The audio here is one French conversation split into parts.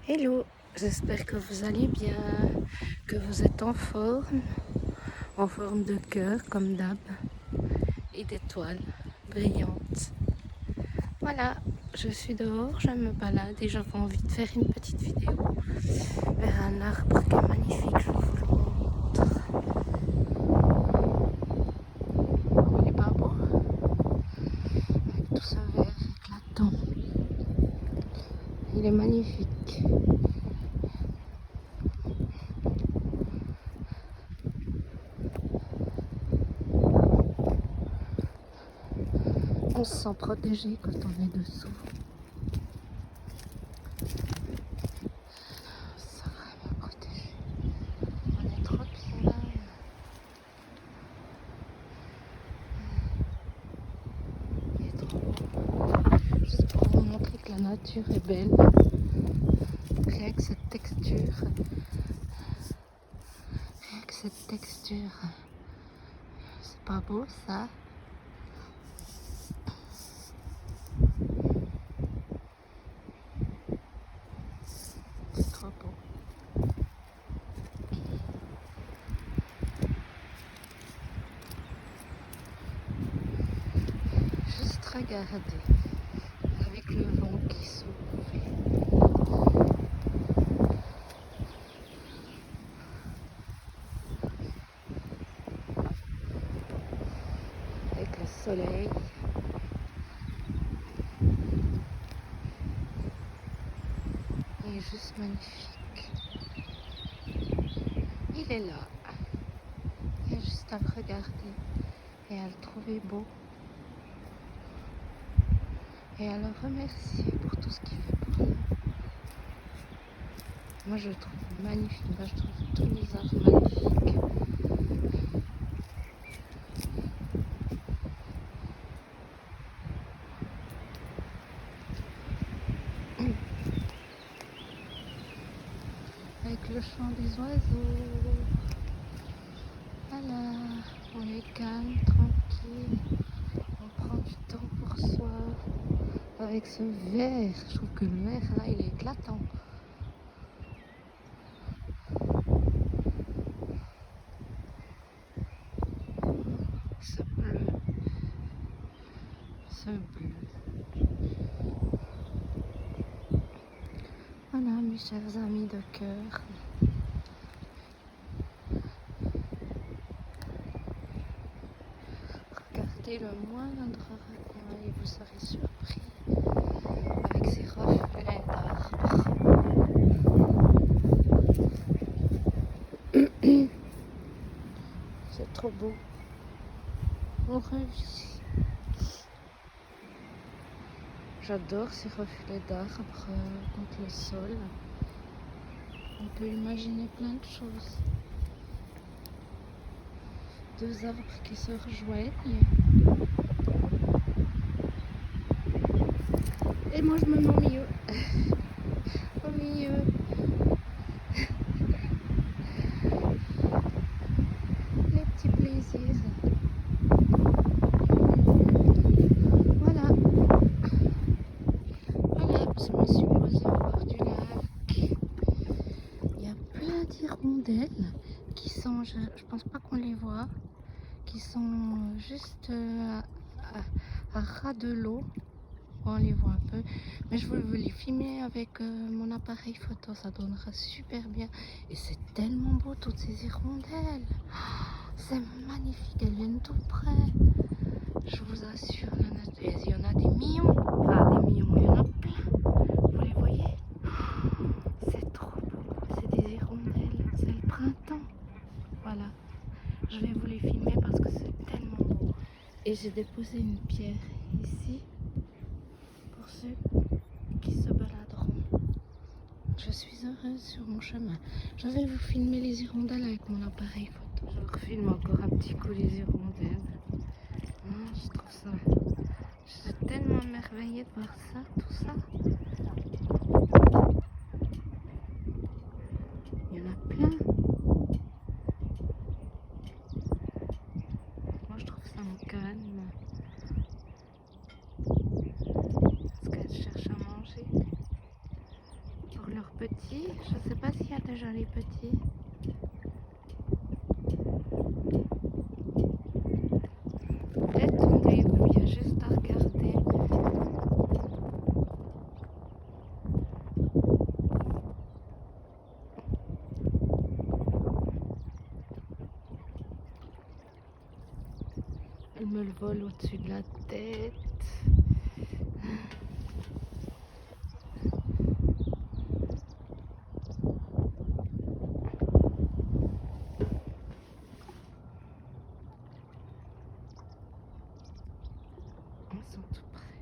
Hello, j'espère que vous allez bien, que vous êtes en forme de cœur comme d'hab et d'étoiles brillantes. Voilà, je suis dehors, je me balade et j'avais envie de faire une petite vidéo vers un arbre qui est magnifique, je vous le montre. Il est pas beau? Avec tout ce vert éclatant. Il est magnifique. On se sent protégé quand on est dessous. Ça va me protéger. On est trop bien. Il est trop beau. Juste pour vous montrer que la nature est belle. Rien que cette texture. Rien que cette texture. C'est pas beau ça? C'est trop beau. Juste regardez. Avec le vent qui souffle. Avec le soleil. Il est juste magnifique. Il est là. Il y a juste à le regarder et à le trouver beau. Et à le remercier pour tout ce qu'il fait pour nous. Moi je le trouve magnifique. Moi je trouve tous les arbres magnifiques. Avec le chant des oiseaux. Voilà, on est calme, tranquille. On prend du temps pour soi. Avec ce vert, je trouve que le vert là il est éclatant. Ce bleu. Ce bleu. Voilà mes chers amis de cœur. Regardez le moindre recoin et vous serez surpris avec ces reflets d'arbres. C'est trop beau. On revit. J'adore ces reflets d'arbres contre le sol. On peut imaginer plein de choses. Deux arbres qui se rejoignent. Et moi je me mets au milieu. Au milieu. Les petits plaisirs. Voilà. Voilà, je me suis posée au bord du lac. Il y a plein d'hirondelles qui sont, je pense pas qu'on les voit, qui sont juste à ras de l'eau. On les voit un peu, mais je veux les filmer avec mon appareil photo, ça donnera super bien. Et c'est tellement beau toutes ces hirondelles. C'est magnifique, elles viennent tout près. Je vous assure, il y en a des millions, enfin des millions, il y en a plein. Vous les voyez? C'est trop beau, c'est des hirondelles, c'est le printemps. Voilà, je vais vous les filmer parce que c'est tellement beau. Et j'ai déposé une pierre ici pour ceux qui se baladeront. Je suis heureuse sur mon chemin. Je vais vous filmer les hirondelles avec mon appareil photo. Je vous filme encore un petit coup les hirondelles. Je trouve ça... Je suis tellement émerveillée de voir ça, tout ça. Il y en a plein. Moi je trouve ça me calme. Parce qu'elles cherchent à manger. Pour le leurs petits. Je ne sais pas s'il y a déjà les petits. Détendez-vous, il y a juste à regarder. Elle me le vole au-dessus de la tête. Ils sont tout près.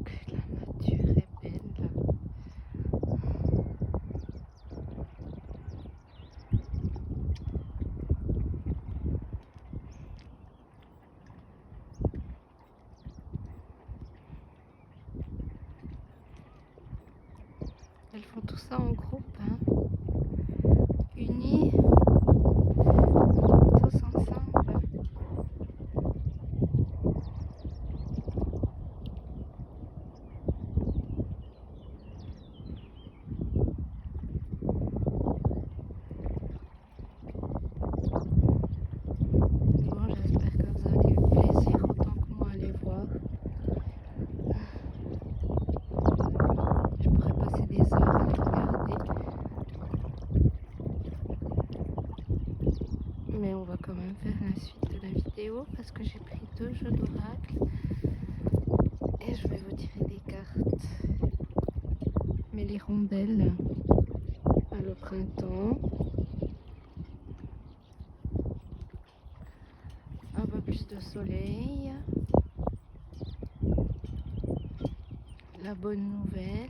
Que la nature est belle. Elles font tout ça en groupe, hein. Unis, tous ensemble. Bon, j'espère que vous avez eu plaisir autant que moi à les voir. Je pourrais passer des heures à les regarder. Mais on va quand même faire la suite de la vidéo parce que j'ai pris 2 jeux d'oracle et je vais vous tirer des cartes. Mais les rondelles à le printemps, un peu plus de soleil, la bonne nouvelle,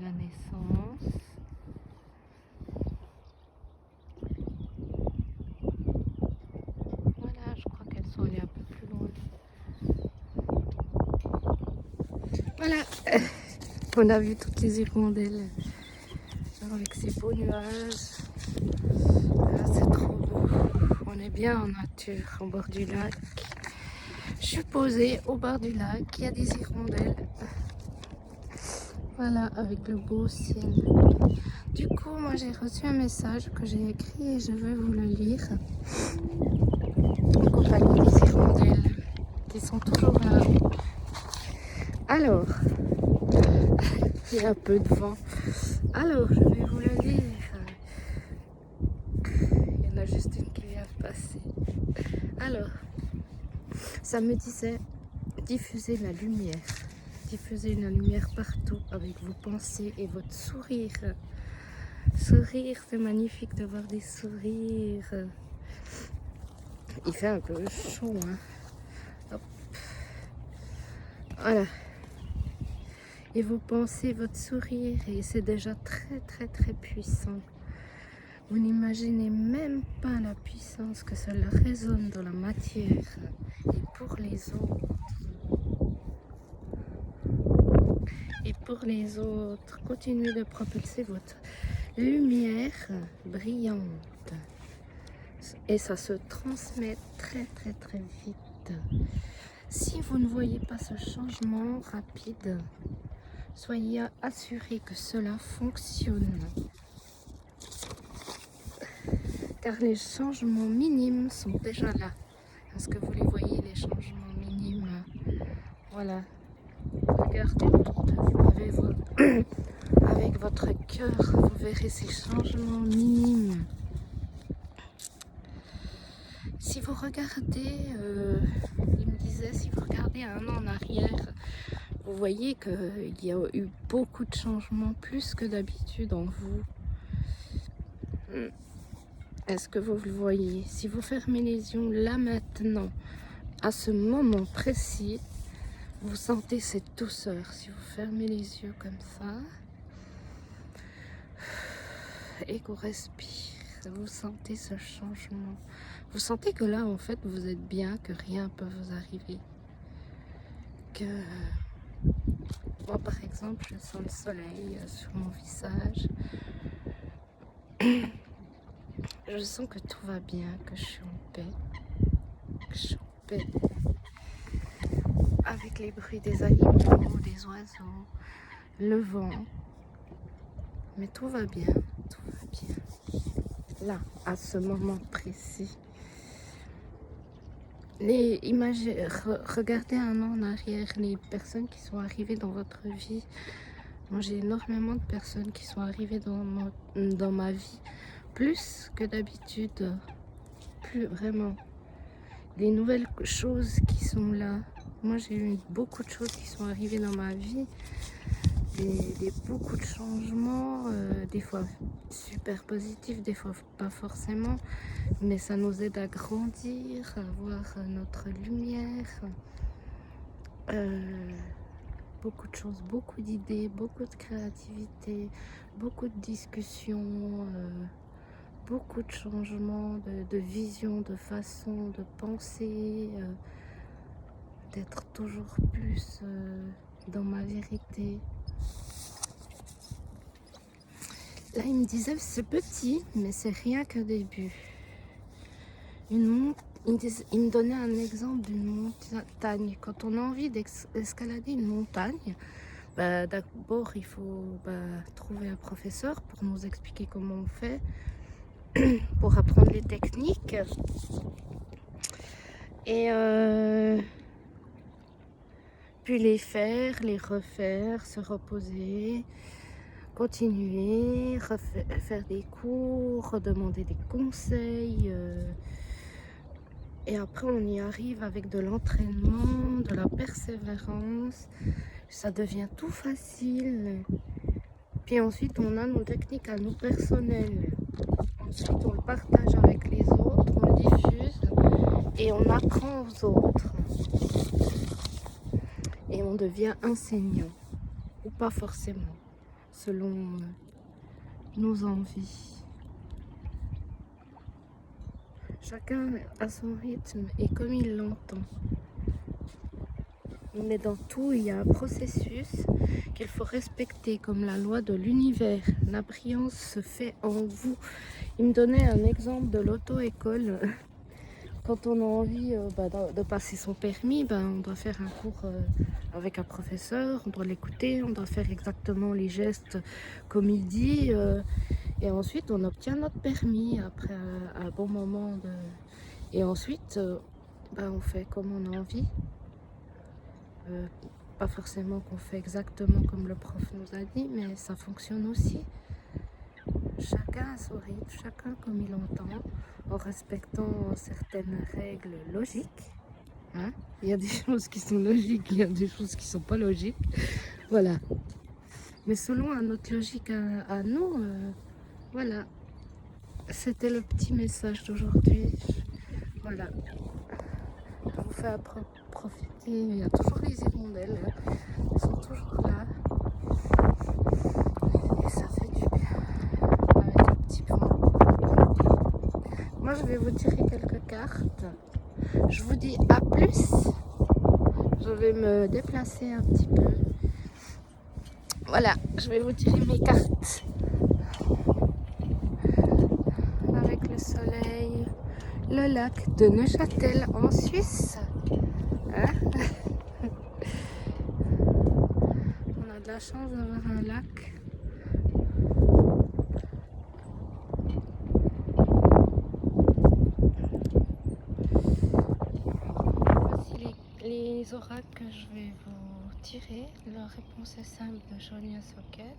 la naissance, voilà, je crois qu'elles sont allées un peu plus loin. Voilà, on a vu toutes les hirondelles avec ces beaux nuages. Ah, c'est trop beau. On est bien en nature, au bord du lac. Je suis posée au bord du lac, il y a des hirondelles. Voilà, avec le beau ciel. Du coup, moi j'ai reçu un message que j'ai écrit et je vais vous le lire. En compagnie des hirondelles qui sont toujours là. Alors, il y a un peu de vent. Alors, je vais vous le lire. Il y en a juste une qui vient de passer. Alors, ça me disait diffuser la lumière. Diffuser la lumière partout avec vos pensées et votre sourire. Sourire, c'est magnifique de voir des sourires. Il fait un peu chaud, hein. Hop. Voilà. Et vos pensées, votre sourire, et c'est déjà très puissant. Vous n'imaginez même pas la puissance que cela résonne dans la matière et pour les autres. Et pour les autres, continuez de propulser votre lumière brillante. Et ça se transmet très vite. Si vous ne voyez pas ce changement rapide, soyez assurés que cela fonctionne. Car les changements minimes sont déjà là. Est-ce que vous les voyez, les changements minimes? Voilà. Regardez autour de vous avec votre cœur, vous verrez ces changements minimes. Si vous regardez, il me disait, si vous regardez 1 an en arrière, vous voyez qu'il y a eu beaucoup de changements, plus que d'habitude en vous. Est-ce que vous le voyez? Si vous fermez les yeux là maintenant, à ce moment précis, vous sentez cette douceur. Si vous fermez les yeux comme ça et qu'on respire, vous sentez ce changement. Vous sentez que là, en fait, vous êtes bien, que rien ne peut vous arriver. Que exemple, je sens le soleil sur mon visage. Je sens que tout va bien, que je suis en paix. Que je suis en paix. Avec les bruits des animaux, des oiseaux, le vent. Mais tout va bien, tout va bien. Là, à ce moment précis. Regardez un an en arrière, les personnes qui sont arrivées dans votre vie. Moi, j'ai énormément de personnes qui sont arrivées dans ma vie, plus que d'habitude, plus vraiment. Les nouvelles choses qui sont là. Moi, j'ai eu beaucoup de choses qui sont arrivées dans ma vie, beaucoup de changements, des fois super positifs, des fois pas forcément, mais ça nous aide à grandir, à voir notre lumière. Beaucoup de choses, beaucoup d'idées, beaucoup de créativité, beaucoup de discussions, beaucoup de changements de vision, de façon de penser, d'être toujours plus dans ma vérité. Là, il me disait, c'est petit, mais c'est rien qu'un début. Il me donnait un exemple d'une montagne. Quand on a envie d'escalader une montagne, d'abord, il faut trouver un professeur pour nous expliquer comment on fait, pour apprendre les techniques. Et puis les faire, les refaire, se reposer, continuer, faire des cours, demander des conseils. Et après, on y arrive avec de l'entraînement, de la persévérance. Ça devient tout facile. Puis ensuite, on a nos techniques à nous personnelles. Ensuite, on le partage avec les autres, on le diffuse et on apprend aux autres. Et on devient enseignant, ou pas forcément, selon nos envies. Chacun a son rythme et comme il l'entend. Mais dans tout, il y a un processus qu'il faut respecter, comme la loi de l'univers. La brillance se fait en vous. Il me donnait un exemple de l'auto-école. Quand on a envie de passer son permis, on doit faire un cours avec un professeur, on doit l'écouter, on doit faire exactement les gestes comme il dit. Et ensuite, on obtient notre permis après un bon moment. Et ensuite, on fait comme on a envie. Pas forcément qu'on fait exactement comme le prof nous a dit, mais ça fonctionne aussi. Chacun a son rythme, chacun comme il entend, en respectant certaines règles logiques. Hein? Il y a des choses qui sont logiques, il y a des choses qui sont pas logiques. Voilà. Mais selon notre logique à nous, voilà. C'était le petit message d'aujourd'hui. Voilà. Je vous fais profiter. Il y a toujours les hirondelles. Elles sont toujours là. Et ça fait du bien. Avec un petit vent. Moi, je vais vous tirer quelques cartes. Je vous dis à plus. Je vais me déplacer un petit peu. Voilà, je vais vous tirer mes cartes. Avec le soleil. Le lac de Neuchâtel en Suisse. Hein? On a de la chance d'avoir un lac. Voici les oracles que je vais vous tirer. La réponse est simple de Jonia Socket.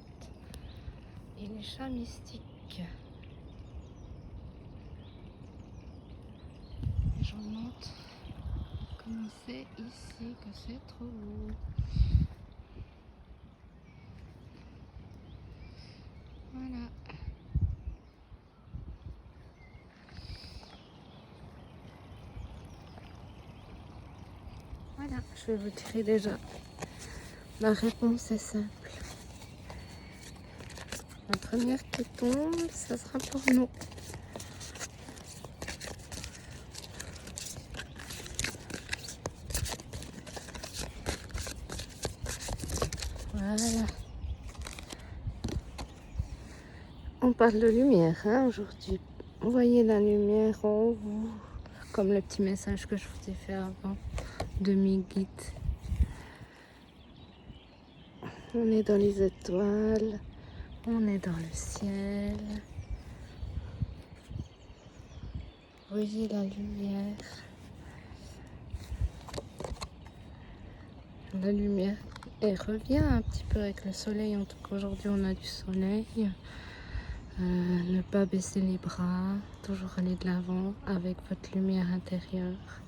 Et les chats mystiques. Et je vous montre comme c'est ici, que c'est trop beau. Voilà. Voilà, je vais vous tirer déjà. La réponse est simple. La première qui tombe, ça sera pour nous. Voilà. On parle de lumière hein, aujourd'hui. Voyez la lumière en vous. Comme le petit message que je vous ai fait avant de mes guides. On est dans les étoiles. On est dans le ciel. Voyez la lumière. La lumière, elle revient un petit peu avec le soleil. En tout cas, aujourd'hui, on a du soleil. Ne pas baisser les bras. Toujours aller de l'avant avec votre lumière intérieure.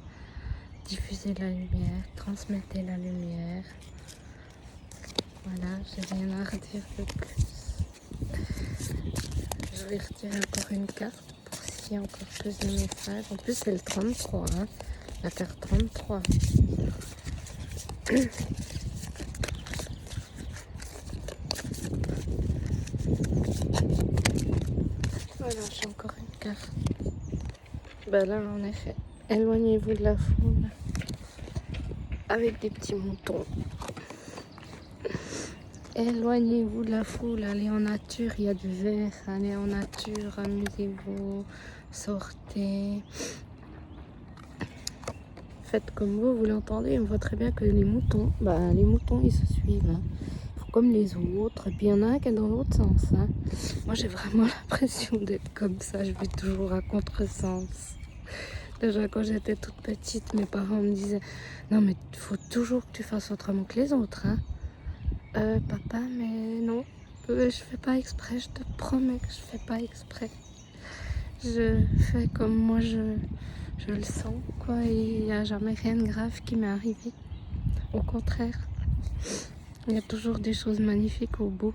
Diffusez la lumière. Transmettez la lumière. Voilà, j'ai rien à redire de plus. Je vais retirer encore une carte pour s'il y a encore plus de messages. En plus, c'est le 33, hein, la carte 33. Voilà, j'ai encore une carte. Ben là, en effet, éloignez-vous de la foule avec des petits moutons. Éloignez-vous de la foule, allez en nature, il y a du vert, allez en nature, amusez-vous, sortez. Faites comme vous l'entendez, on voit très bien que les moutons, les moutons ils se suivent, hein. Comme les autres, et puis il y en a un qui est dans l'autre sens. Hein. Moi j'ai vraiment l'impression d'être comme ça, je vais toujours à contresens. Déjà quand j'étais toute petite, mes parents me disaient « Non mais il faut toujours que tu fasses autrement que les autres. Hein. » Papa, mais non, je fais pas exprès, je te promets que je fais pas exprès. Je fais comme moi je le sens, quoi, et il n'y a jamais rien de grave qui m'est arrivé. Au contraire, il y a toujours des choses magnifiques au bout.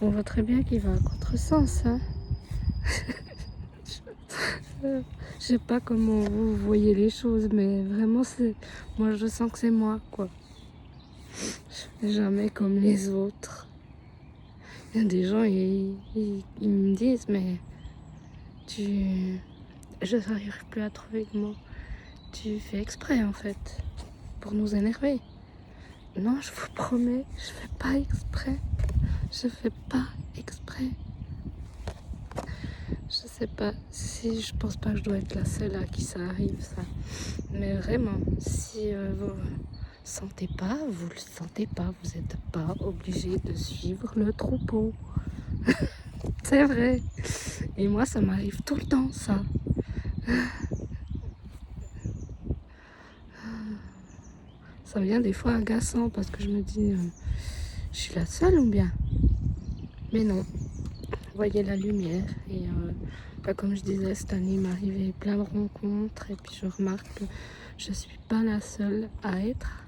On voit très bien qu'il va à contresens, hein. Je sais pas comment vous voyez les choses, mais vraiment, moi je sens que c'est moi, quoi. Jamais comme les autres. Il y a des gens, ils me disent, mais je n'arrive plus à trouver le mot. Tu fais exprès en fait, pour nous énerver. Non, je vous promets, je fais pas exprès. Je fais pas exprès. Je sais pas si je pense pas que je dois être la seule à qui ça arrive, ça. Mais vraiment, si vous sentez pas, vous le sentez pas. Vous n'êtes pas obligé de suivre le troupeau. C'est vrai. Et moi, ça m'arrive tout le temps, ça. Ça devient des fois agaçant parce que je me dis, je suis la seule ou bien? Mais non. Voyez la lumière. Et comme je disais, cette année, il m'est arrivé plein de rencontres. Et puis je remarque que je suis pas la seule à être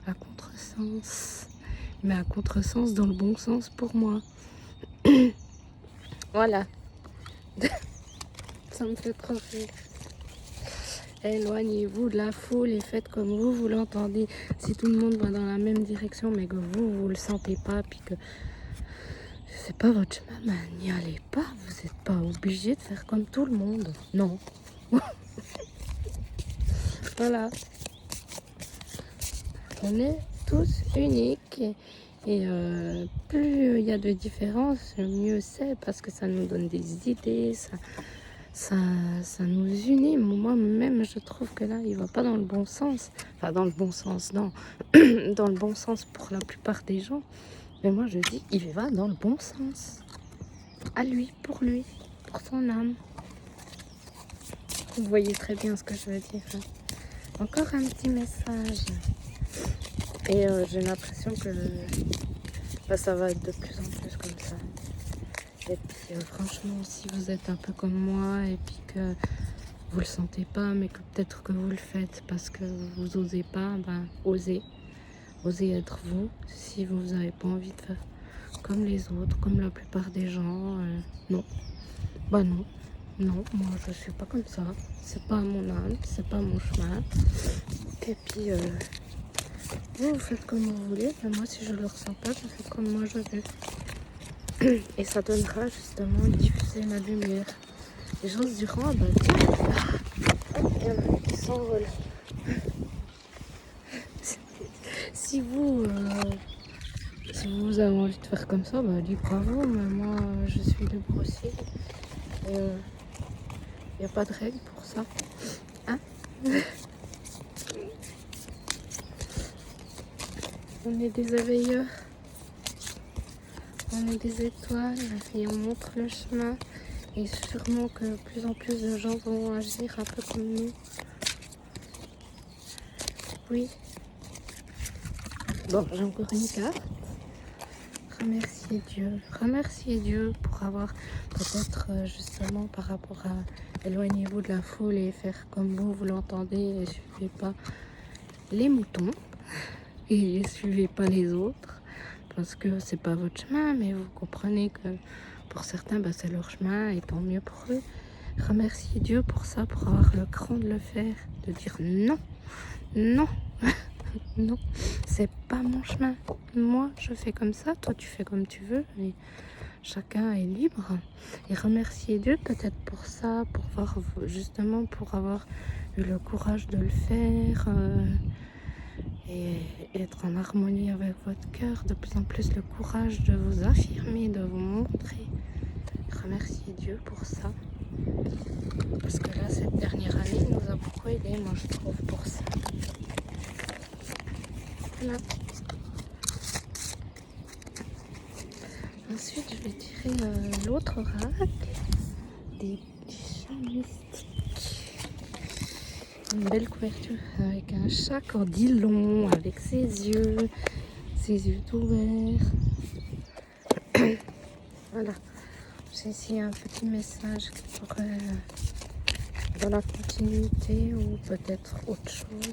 à contresens. Mais à contresens dans le bon sens pour moi. Voilà. Ça me fait trop rire. Éloignez-vous de la foule et faites comme vous l'entendez. Si tout le monde va dans la même direction, mais que vous le sentez pas, puis que c'est pas votre chemin, ben, n'y allez pas. Vous n'êtes pas obligé de faire comme tout le monde. Non. Voilà. On est tous uniques. Et plus il y a de différences, mieux c'est, parce que ça nous donne des idées, ça nous unit. Moi-même, je trouve que là, il va pas dans le bon sens. Enfin, dans le bon sens, non. Dans le bon sens pour la plupart des gens. Mais moi, je dis, il va dans le bon sens. À lui, pour son âme. Vous voyez très bien ce que je veux dire. Hein. Encore un petit message. Et j'ai l'impression que ça va être de plus en plus comme ça. Et puis franchement, si vous êtes un peu comme moi et puis que vous le sentez pas, mais que peut-être que vous le faites parce que vous osez pas, ben osez. Osez être vous. Si vous n'avez pas envie de faire comme les autres, comme la plupart des gens, non. Bah non. Non, moi je suis pas comme ça. C'est pas mon âme, c'est pas mon chemin. Et puis vous faites comme vous voulez, mais moi si je le ressens pas, je fais comme moi je veux. Et ça donnera justement diffuser la lumière. Les gens se diront, ah bah tiens, il y en a qui s'envolent. Si vous vous avez envie de faire comme ça, bah dis bravo, mais moi je suis libre aussi. Il n'y a pas de règle pour ça. Hein? On est des éveilleurs, on est des étoiles et on montre le chemin. Et sûrement que de plus en plus de gens vont agir un peu comme nous. Oui. Bon, j'ai encore une carte. Remerciez Dieu pour avoir peut-être justement par rapport à éloignez-vous de la foule et faire comme vous l'entendez et suivez pas les moutons et suivez pas les autres parce que c'est pas votre chemin, mais vous comprenez que pour certains bah, c'est leur chemin et tant mieux pour eux. Remerciez Dieu pour ça, pour avoir le cran de le faire, de dire non, non. Non, c'est pas mon chemin. Moi, je fais comme ça, toi, tu fais comme tu veux. Et chacun est libre. Et remercier Dieu peut-être pour ça, pour voir justement, pour avoir eu le courage de le faire et être en harmonie avec votre cœur. De plus en plus, le courage de vous affirmer, de vous montrer. Remercier Dieu pour ça. Parce que là, cette dernière année nous a beaucoup aidé, moi, je trouve, pour ça. Voilà. Ensuite, je vais tirer l'autre oracle des chats mystiques. Une belle couverture avec un chat cordillon, avec ses yeux tout ouverts. Voilà. J'ai ici un petit message qui pourrait dans la continuité ou peut-être autre chose.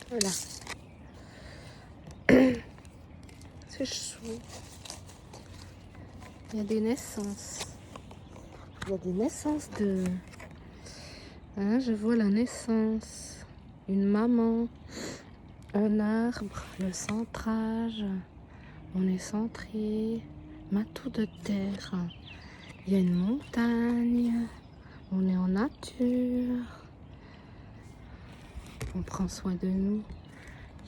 Voilà. C'est chaud. Il y a des naissances. Il y a des naissances de... Hein, je vois la naissance. Une maman. Un arbre. Le centrage. On est centré. Matou de terre. Il y a une montagne. On est en nature. On prend soin de nous.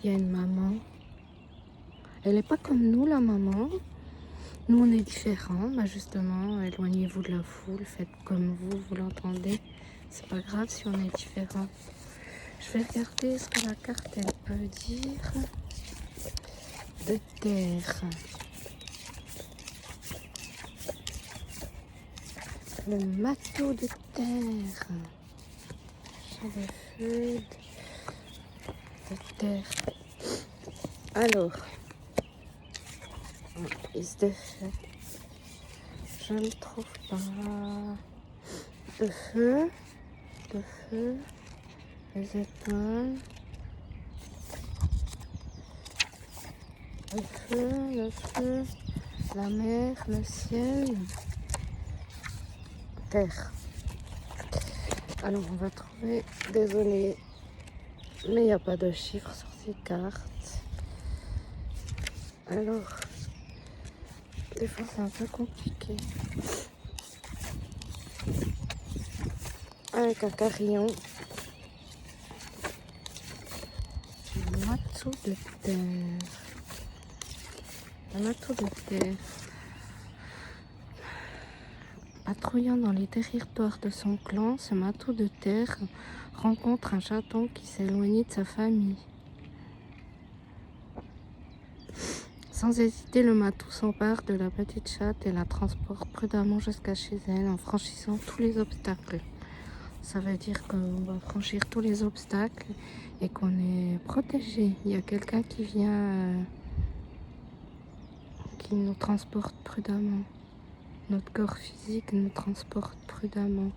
Il y a une maman. Elle n'est pas comme nous, la maman. Nous, on est différents. Bah, justement, éloignez-vous de la foule. Faites comme vous l'entendez. C'est pas grave si on est différents. Je vais regarder ce que la carte, elle peut dire. De terre. Le matou de terre. Chat de feu. De terre. Alors, is de feu. Je ne trouve pas. De feu, les étoiles. Le feu, la mer, le ciel, terre. Alors on va trouver, désolé, mais il n'y a pas de chiffres sur ces cartes. Alors, des fois c'est un peu compliqué. Avec un carillon. Un matou de terre. Un matou de terre. Patrouillant dans les territoires de son clan, ce matou de terre rencontre un chaton qui s'est éloigné de sa famille. Sans hésiter, le matou s'empare de la petite chatte et la transporte prudemment jusqu'à chez elle en franchissant tous les obstacles. Ça veut dire qu'on va franchir tous les obstacles et qu'on est protégé. Il y a quelqu'un qui vient, qui nous transporte prudemment. Notre corps physique nous transporte prudemment.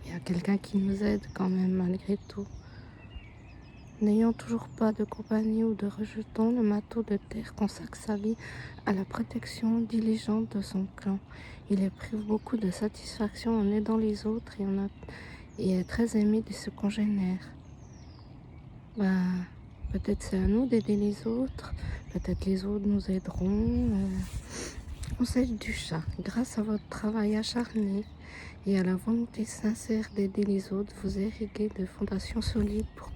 Il y a quelqu'un qui nous aide quand même malgré tout. N'ayant toujours pas de compagnie ou de rejeton, le matou de terre consacre sa vie à la protection diligente de son clan. Il éprouve beaucoup de satisfaction en aidant les autres et est très aimé de ses congénères. Peut-être c'est à nous d'aider les autres, peut-être les autres nous aideront. conseil du chat. Grâce à votre travail acharné et à la volonté sincère d'aider les autres, vous irriguez de fondations solides pour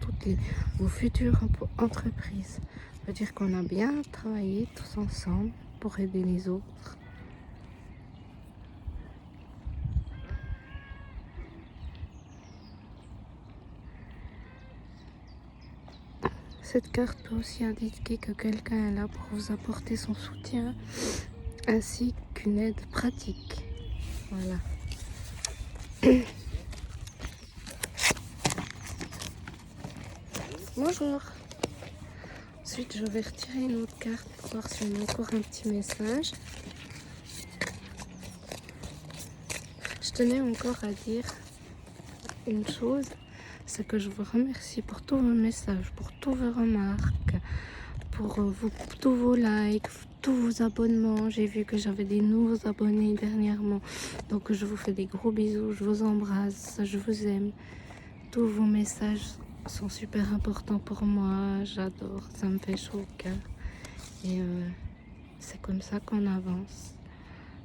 vos futures entreprises. Ça veut dire qu'on a bien travaillé tous ensemble pour aider les autres. Cette carte peut aussi indiquer que quelqu'un est là pour vous apporter son soutien ainsi qu'une aide pratique. Voilà. Bonjour. Ensuite, je vais retirer une autre carte pour voir si on a encore un petit message. Je tenais encore à dire une chose, c'est que je vous remercie pour tous vos messages, pour tous vos remarques, pour tous vos likes, tous vos abonnements. J'ai vu que j'avais des nouveaux abonnés dernièrement, donc je vous fais des gros bisous, je vous embrasse, je vous aime. Tous vos messages sont super importants pour moi, j'adore, ça me fait chaud au cœur. Et c'est comme ça qu'on avance.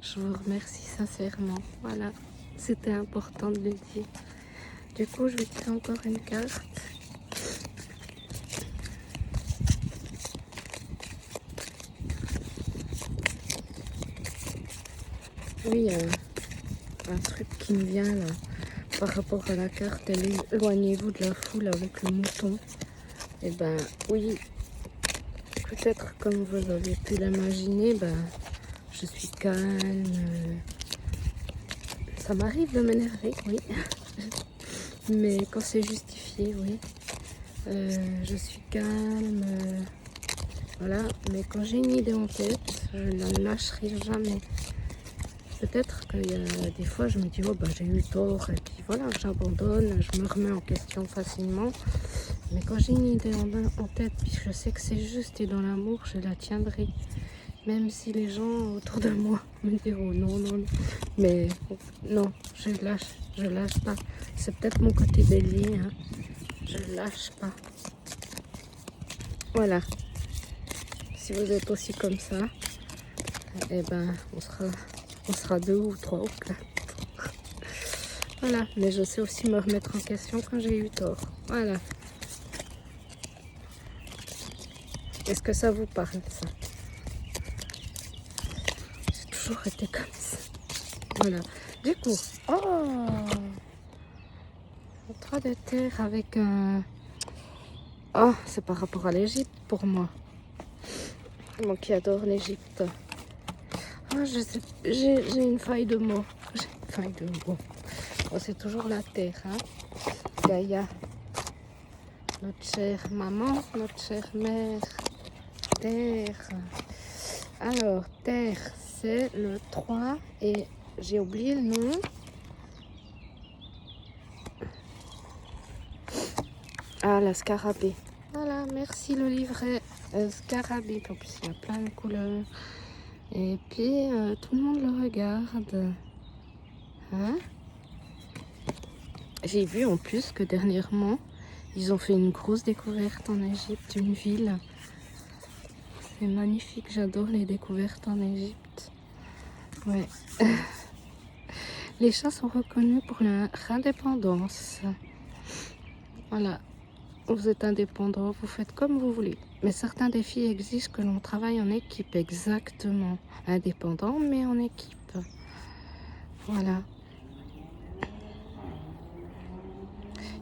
Je vous remercie sincèrement. Voilà, c'était important de le dire. Du coup, je vais tirer encore une carte. Oui, un truc qui me vient là, par rapport à la carte, éloignez-vous de la foule avec le mouton. Et ben oui, peut-être comme vous avez pu l'imaginer, je suis calme. Ça m'arrive de m'énerver, oui. Mais quand c'est justifié, oui. Je suis calme. Voilà, mais quand j'ai une idée en tête, je ne la lâcherai jamais. Peut-être qu'il y a des fois, je me dis, oh j'ai eu tort, et puis voilà, j'abandonne, je me remets en question facilement. Mais quand j'ai une idée en tête, puis je sais que c'est juste et dans l'amour, je la tiendrai. Même si les gens autour de moi me diront non, non, non. Mais non, je lâche pas. C'est peut-être mon côté bélier, hein. Je lâche pas. Voilà. Si vous êtes aussi comme ça, eh ben, on sera 2 ou 3 ou 4. Voilà. Mais je sais aussi me remettre en question quand j'ai eu tort. Voilà. Est-ce que ça vous parle, ça? J'ai toujours été comme ça. Voilà. Du coup, le 3 de terre avec un... Oh, c'est par rapport à l'Égypte pour moi. Moi qui adore l'Égypte. Oh, j'ai une faille de mots. J'ai une faille de mots. Oh, c'est toujours la terre, hein. Gaïa. Notre chère maman, notre chère mère. Terre. Alors, terre, c'est le 3 et j'ai oublié le nom. Ah, la scarabée. Voilà, merci le livret scarabée. En plus, il y a plein de couleurs. Et puis, tout le monde le regarde. Hein? J'ai vu en plus que dernièrement, ils ont fait une grosse découverte en Égypte, une ville. C'est magnifique, j'adore les découvertes en Égypte. Ouais. Les chats sont reconnus pour leur indépendance. Voilà. Vous êtes indépendant, vous faites comme vous voulez. Mais certains défis exigent que l'on travaille en équipe, exactement. Indépendant, mais en équipe. Voilà.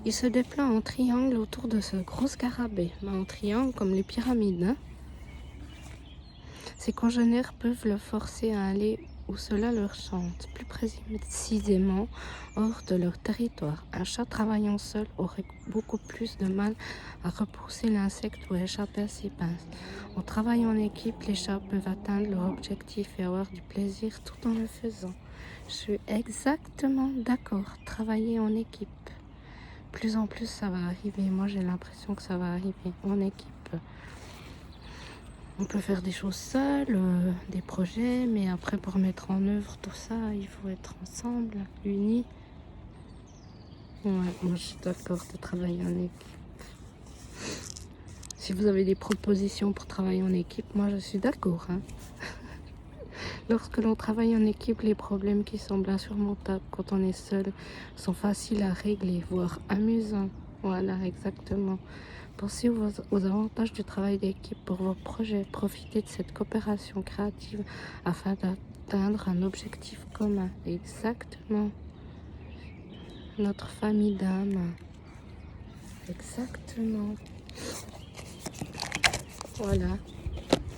Il se déploie en triangle autour de ce gros scarabée. En triangle comme les pyramides. Hein. Ses congénères peuvent le forcer à aller où cela leur chante, plus précisément hors de leur territoire. Un chat travaillant seul aurait beaucoup plus de mal à repousser l'insecte ou échapper à ses pinces. En travaillant en équipe, les chats peuvent atteindre leur objectif et avoir du plaisir tout en le faisant. Je suis exactement d'accord. Travailler en équipe. Plus en plus, ça va arriver. Moi, j'ai l'impression que ça va arriver en équipe. On peut faire des choses seules, des projets, mais après pour mettre en œuvre tout ça, il faut être ensemble, unis. Ouais, moi je suis d'accord de travailler en équipe. Si vous avez des propositions pour travailler en équipe, moi je suis d'accord. Hein. Lorsque l'on travaille en équipe, les problèmes qui semblent insurmontables quand on est seul sont faciles à régler, voire amusants. Voilà, exactement. Pensez aux avantages du travail d'équipe pour vos projets. Profitez de cette coopération créative afin d'atteindre un objectif commun. Exactement. Notre famille d'âme. Exactement. Voilà.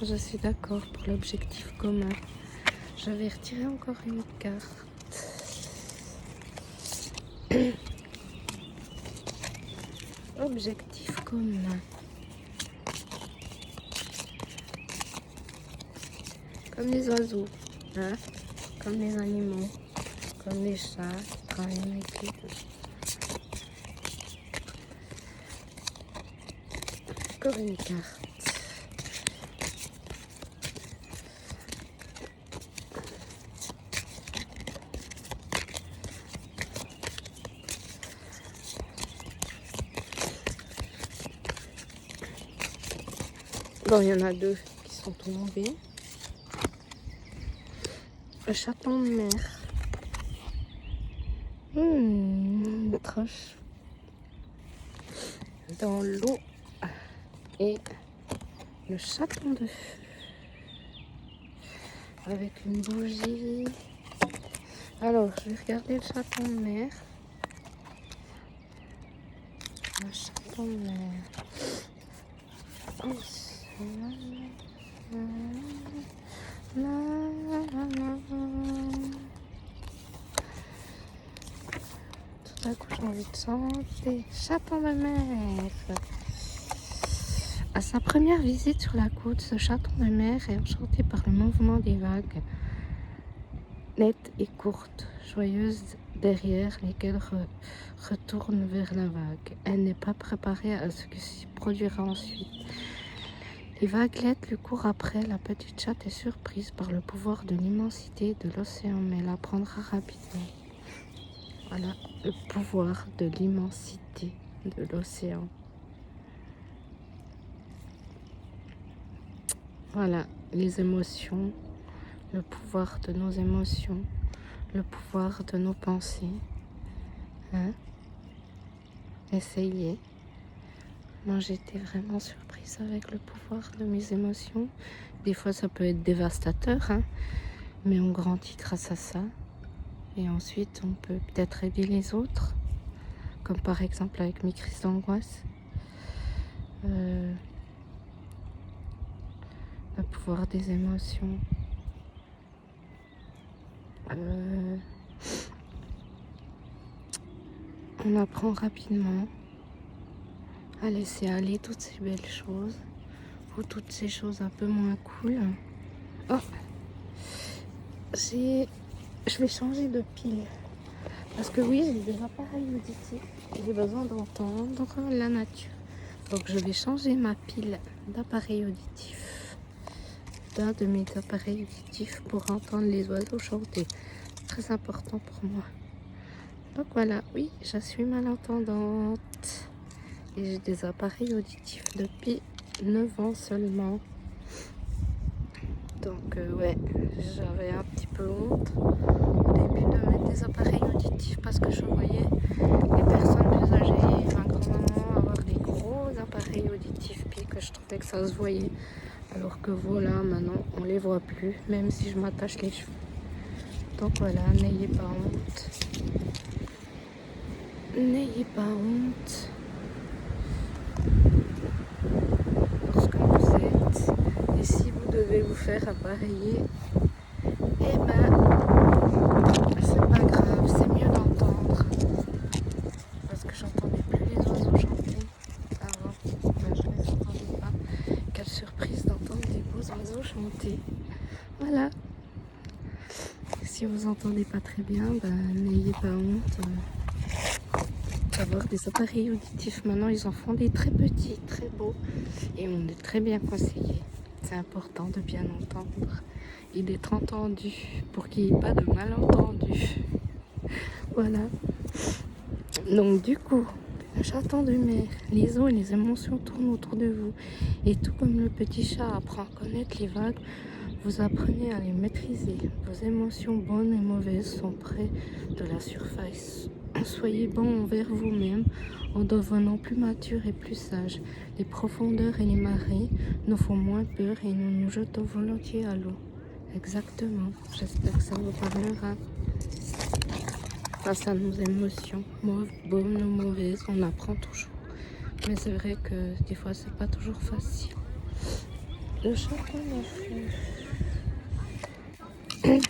Je suis d'accord pour l'objectif commun. Je vais retirer encore une carte. Objectif commun. Comme les oiseaux, hein? Comme les animaux, comme les chats qui travaillent en équipe. Encore une carte. Bon, il y en a deux qui sont tombés. Le chaton de mer. Trop chaud. Dans l'eau. Et le chaton de feu. Avec une bougie. Alors, je vais regarder le chaton de mer. Le chaton de mer. Tout à coup, j'ai envie de chanter. Chaton de mer. À sa première visite sur la côte, ce chaton de mer est enchanté par le mouvement des vagues, nettes et courtes, joyeuses derrière lesquelles retourne vers la vague. Elle n'est pas préparée à ce qui se produira ensuite. Les vaguelettes lui courent après. La petite chatte est surprise par le pouvoir de l'immensité de l'océan, mais elle apprendra rapidement. Voilà, le pouvoir de l'immensité de l'océan. Voilà, les émotions, le pouvoir de nos émotions, le pouvoir de nos pensées. Hein? Essayez. Moi, j'étais vraiment surprise avec le pouvoir de mes émotions. Des fois, ça peut être dévastateur, hein, mais on grandit grâce à ça. Et ensuite, on peut peut-être aider les autres, comme par exemple avec mes crises d'angoisse. Le pouvoir des émotions. On apprend rapidement à laisser aller toutes ces belles choses ou toutes ces choses un peu moins cool. Oh, je vais changer de pile parce que oui, j'ai des appareils auditifs, j'ai besoin d'entendre la nature, donc je vais changer ma pile d'appareils auditifs, d'un de mes appareils auditifs, pour entendre les oiseaux chanter. Très important pour moi. Donc voilà, oui, je suis malentendante et j'ai des appareils auditifs depuis 9 ans seulement. Donc ouais, j'avais un petit peu honte au début de mettre des appareils auditifs parce que je voyais les personnes plus âgées, ma grand-maman, avoir des gros appareils auditifs, puis que je trouvais que ça se voyait. Alors que voilà, maintenant on les voit plus, même si je m'attache les cheveux. Donc voilà, n'ayez pas honte. N'ayez pas honte lorsque vous êtes. Et si vous devez vous faire appareiller, eh ben, c'est pas grave, c'est mieux d'entendre. Parce que j'entendais plus les oiseaux chanter avant. Ben, je les entendais pas. Quelle surprise d'entendre des beaux oiseaux chanter. Voilà. Si vous entendez pas très bien, ben, n'ayez pas honte d'avoir des appareils auditifs. Maintenant, ils en font des très petits, très beaux. Et on est très bien conseillé. C'est important de bien entendre et d'être entendu pour qu'il n'y ait pas de malentendus. Voilà. Donc du coup, le chaton de mer, les eaux et les émotions tournent autour de vous. Et tout comme le petit chat apprend à connaître les vagues, Vous apprenez à les maîtriser. Vos émotions bonnes et mauvaises sont près de la surface. Soyez bon envers vous-même en devenant plus mature et plus sage. Les profondeurs et les marées nous font moins peur et nous nous jetons volontiers à l'eau. Exactement. J'espère que ça vous parlera. Face à nos émotions, bonnes ou mauvaises, on apprend toujours. Mais c'est vrai que des fois, c'est pas toujours facile. Le chaton de feu. Et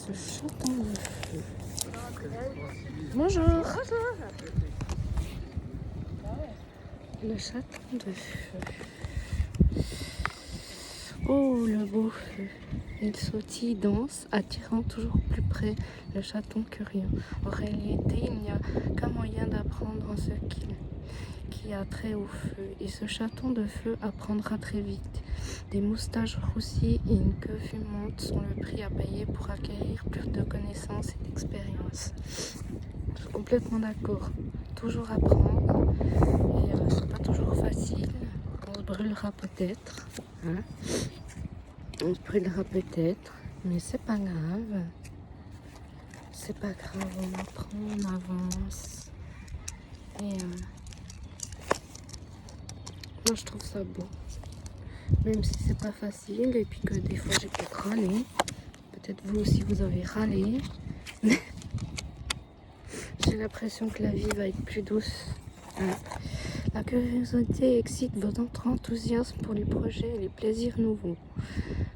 ce chaton de feu. Bonjour. Le chaton de feu. Oh, le beau feu. Il sautille, danse, attirant toujours plus près le chaton curieux. En réalité, il n'y a qu'un moyen d'apprendre ce qui a trait au feu. Et ce chaton de feu apprendra très vite. Des moustaches roussies et une queue fumante sont le prix à payer pour acquérir plus de connaissances et d'expérience. Je suis complètement d'accord. Toujours apprendre. Et c'est pas toujours facile. On se brûlera peut-être. Hein? On se brûlera peut-être. Mais c'est pas grave. C'est pas grave. On apprend, on avance. Et moi je trouve ça beau. Même si c'est pas facile et puis que des fois j'ai peut-être râlé. Peut-être vous aussi vous avez râlé. J'ai l'impression que la vie va être plus douce. Hein. La curiosité excite votre enthousiasme pour les projets et les plaisirs nouveaux.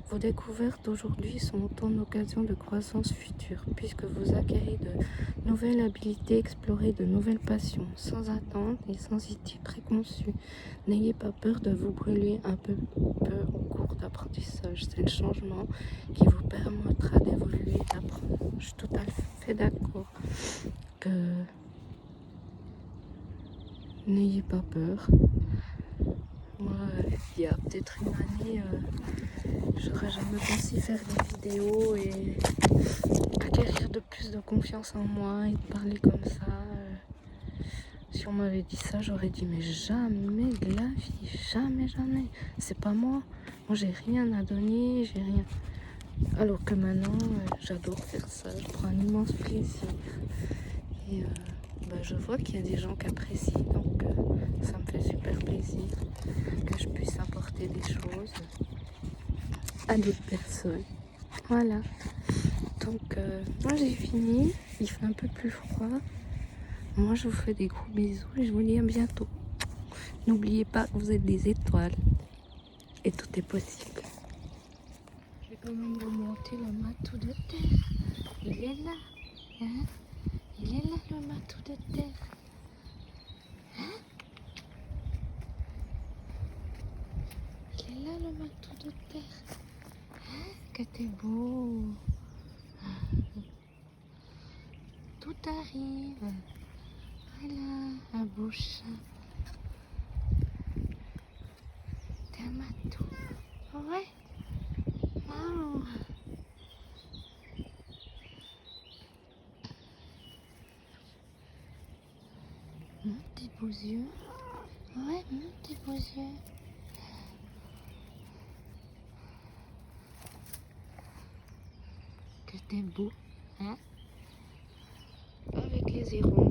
Vos découvertes d'aujourd'hui sont autant d'occasions de croissance future, puisque vous acquérez de nouvelles habilités, explorez de nouvelles passions, sans attente et sans idée préconçue. N'ayez pas peur de vous brûler un peu au cours d'apprentissage. C'est le changement qui vous permettra d'évoluer et d'apprendre. Je suis tout à fait d'accord que n'ayez pas peur. Moi, il y a peut-être une année, j'aurais jamais pensé faire des vidéos et acquérir de plus de confiance en moi et de parler comme ça. Si on m'avait dit ça, j'aurais dit mais jamais de la vie, jamais, jamais. C'est pas moi. Moi, j'ai rien à donner, j'ai rien. Alors que maintenant, j'adore faire ça. Je prends un immense plaisir. Et je vois qu'il y a des gens qui apprécient, donc ça me fait super plaisir que je puisse apporter des choses à d'autres personnes. Voilà. Donc moi j'ai fini, il fait un peu plus froid. Moi je vous fais des gros bisous et je vous dis à bientôt. N'oubliez pas que vous êtes des étoiles et tout est possible. Je vais quand même remonter le matou de terre. Il est là, hein? Il est là le matou de terre. Hein? Il est là le matou de terre. Hein? Que t'es beau. Tout arrive. Voilà, un beau chat. T'es un matou. Ouais. Wow. Tes beaux yeux. Ouais, tes beaux yeux. Que t'es beau, hein? Avec les zéros.